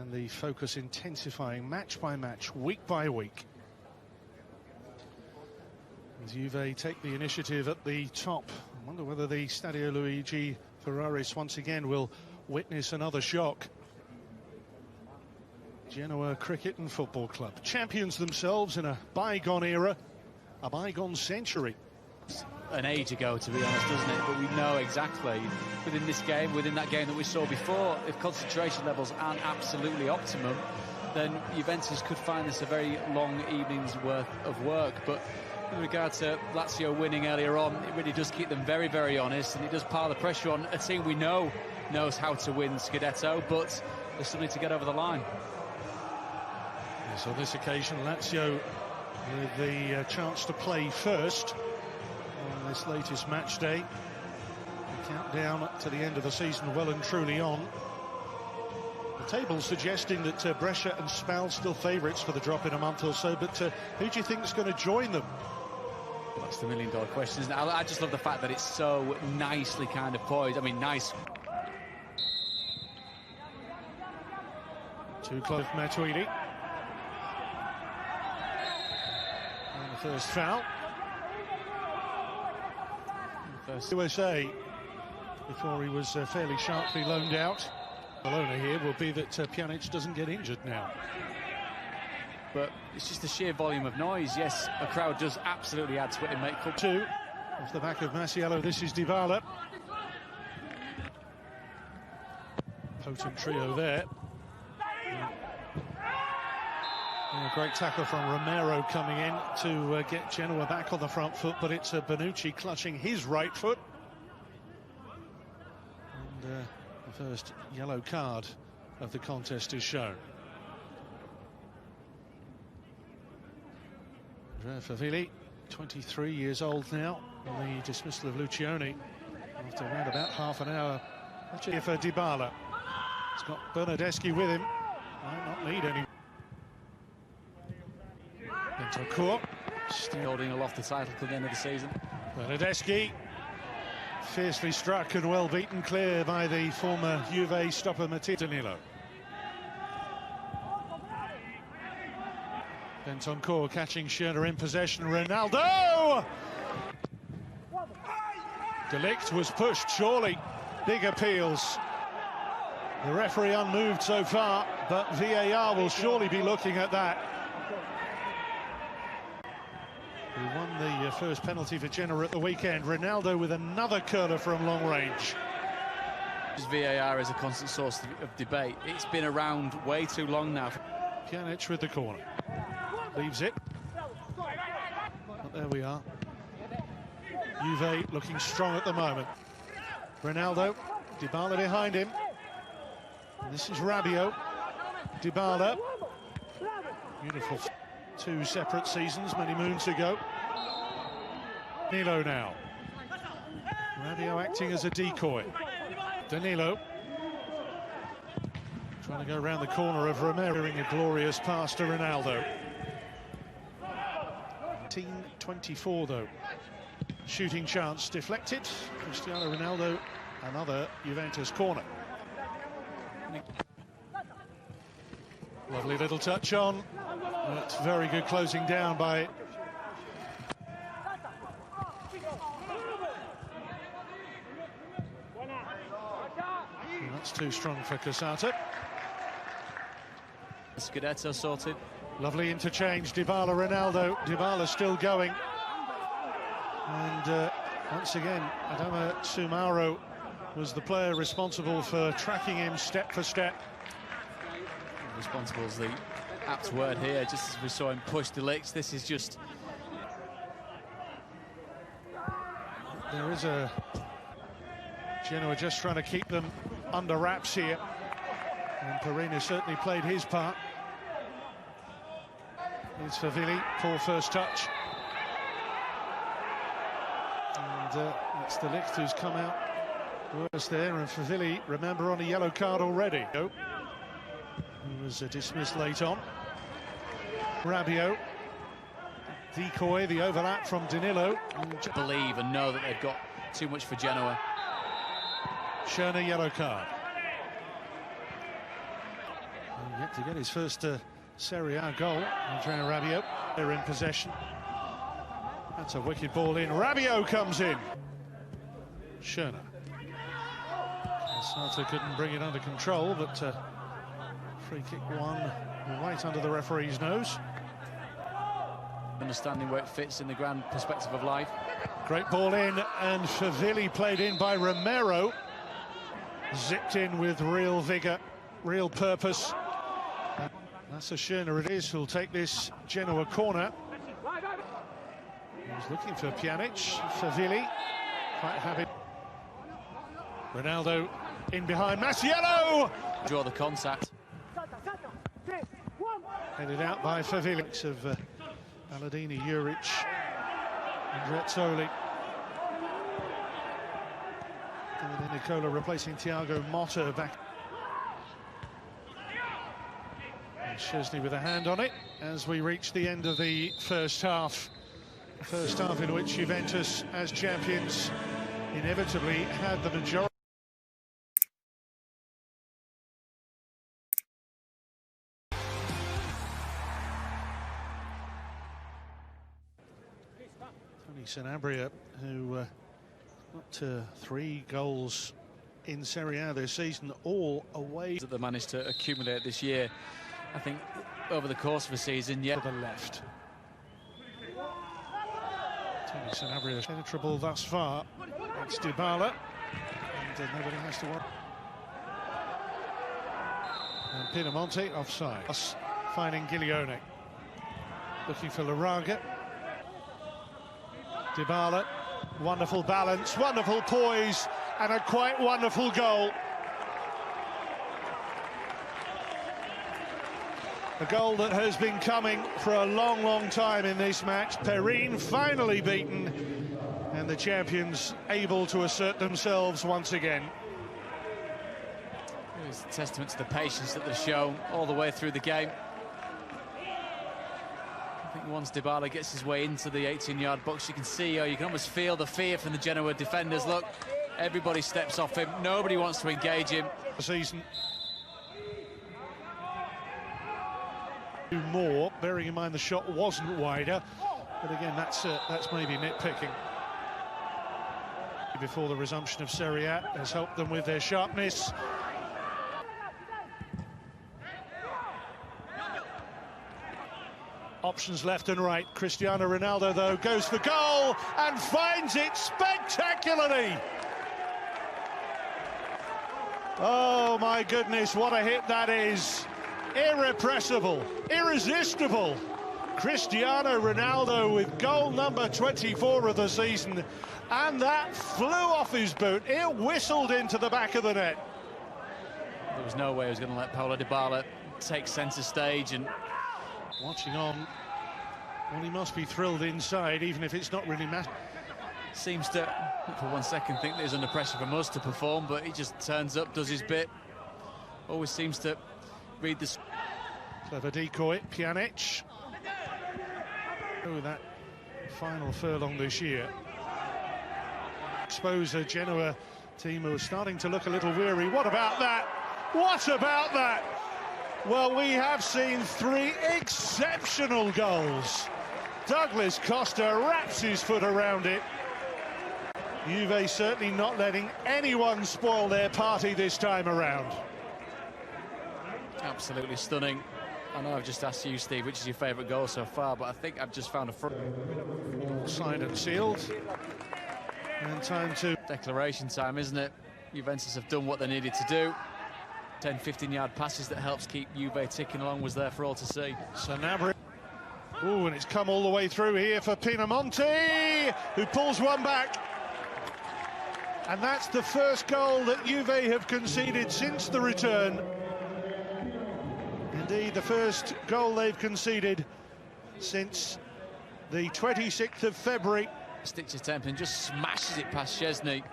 And the focus intensifying match by match, week by week. As Juve take the initiative at the top. I wonder whether the Stadio Luigi Ferraris once again will witness another shock. Genoa Cricket and Football Club, champions themselves in a bygone era, a bygone century. An age ago, to be honest, doesn't it? But we know exactly within this game, within that game that we saw before, if concentration levels aren't absolutely optimum, then Juventus could find this a very long evening's worth of work. But in regard to Lazio winning earlier on, it really does keep them very, very honest, and it does pile the pressure on a team we know knows how to win Scudetto, but they still need to get over the line. Yes, on this occasion, Lazio with the chance to play first on this latest match day. The countdown to the end of the season well and truly on. The table suggesting that Brescia and Spal still favourites for the drop in a month or so, but who do you think is going to join them? That's the million-dollar question, isn't it? I just love the fact that it's so nicely kind of poised. I mean, nice. Too close, Matuidi. And the first foul. USA, before he was fairly sharply loaned out. Bologna here will be that Pjanic doesn't get injured now. But it's just the sheer volume of noise. Yes, a crowd does absolutely add to it and make up. Two off the back of Masiello. This is Dybala. Potent trio there. And a great tackle from Romero coming in to get Genoa back on the front foot, but it's Bonucci clutching his right foot. And the first yellow card of the contest is shown. Favilli, 23 years old now, and the dismissal of Lucioni after around about half an hour. Actually, for Dybala, he's got Bernardeschi with him. Might not need any. Bentancur still holding aloft the title till the end of the season. Bernardeschi fiercely struck and well beaten clear by the former Juve stopper Danilo. Bentancur catching Schöner in possession. Ronaldo! De Ligt was pushed, surely. Big appeals. The referee unmoved so far, but VAR will surely be looking at that. He won the first penalty for Genoa at the weekend. Ronaldo with another curler from long range. VAR is a constant source of debate. It's been around way too long now. Pjanic with the corner. Leaves it. But there we are. Juve looking strong at the moment. Ronaldo, Dybala behind him. And this is Rabiot. Dybala. Beautiful. Two separate seasons many moons ago. Danilo now. Rabiot acting as a decoy. Danilo. Trying to go around the corner of Romero, a glorious pass to Ronaldo. 19-24 though. Shooting chance deflected. Cristiano Ronaldo, another Juventus corner. Lovely little touch on. That's very good closing down by... That's too strong for Casata. Scudetto sorted. Lovely interchange, Dybala, Ronaldo. Dybala still going. And once again, Adama Sumaro was the player responsible for tracking him step for step. Responsible is the apt word here, just as we saw him push De Ligt. This is just... There is a... Genoa just trying to keep them under wraps here. And Perina certainly played his part. It's Favilli, poor first touch. And it's De Ligt who's come out worse there. And Favilli, remember, on a yellow card already. He was dismissed late on. Rabiot, decoy, the overlap from Danilo. Believe and know that they've got too much for Genoa. Schöner, yellow card. Yet to get his first Serie A goal. Andrea Rabiot, they're in possession. That's a wicked ball in. Rabiot comes in. Schöner. Sartre couldn't bring it under control, but free kick one right under the referee's nose. Understanding where it fits in the grand perspective of life. Great ball in, and Favilli played in by Romero. Zipped in with real vigour, real purpose. That's a Schöner it is who'll take this Genoa corner. He's looking for Pjanic. Favilli, quite happy. Ronaldo in behind Masiello. Draw the contact. Headed out by Favilli of Balladini, Juric, and Rezzoli. Nicola replacing Thiago Motta back. And Szczesny with a hand on it as we reach the end of the first half. The first half in which Juventus, as champions, inevitably had the majority. Tony Sanabria, who got 3 goals in Serie A this season, all away. That they managed to accumulate this year, I think, over the course of a season. To the left. Tony Sanabria penetrable thus far. It's Dybala, and nobody has to worry. And Pinamonti offside. Finding Giglione. Looking for Laraga. Dybala, wonderful balance, wonderful poise, and a quite wonderful goal. A goal that has been coming for a long, long time in this match. Perin finally beaten, and the champions able to assert themselves once again. It's a testament to the patience that they've shown all the way through the game. I think once Dybala gets his way into the 18-yard box, you can see, or you can almost feel the fear from the Genoa defenders. Look, everybody steps off him. Nobody wants to engage him. Season. More, bearing in mind the shot wasn't wider, but again, that's maybe nitpicking. Before the resumption of Serie A has helped them with their sharpness. Options left and right. Cristiano Ronaldo, though, goes for goal and finds it spectacularly. Oh, my goodness, what a hit that is. Irrepressible, irresistible. Cristiano Ronaldo with goal number 24 of the season. And that flew off his boot. It whistled into the back of the net. There was no way he was going to let Paulo Dybala take centre stage. And watching on, well, he must be thrilled inside, even if it's not really matter. Seems to, for one second, think that he's under pressure from us to perform, but he just turns up, does his bit. Always seems to read the... Clever decoy, Pjanic. Oh, that final furlong this year. Expose a Genoa team who are starting to look a little weary. What about that? What about that? Well, we have seen 3 exceptional goals. Douglas Costa wraps his foot around it. Juve certainly not letting anyone spoil their party this time around. Absolutely stunning. I know I've just asked you, Steve, which is your favourite goal so far, but I think I've just found a front. All signed and sealed. And time to... Declaration time, isn't it? Juventus have done what they needed to do. 10, 15-yard passes that helps keep Juve ticking along was there for all to see. Sanabria. Ooh, and it's come all the way through here for Pinamonti, who pulls one back. And that's the first goal that Juve have conceded since the return. Indeed, the first goal they've conceded since the 26th of February. Stitches temp and just smashes it past Szczesny.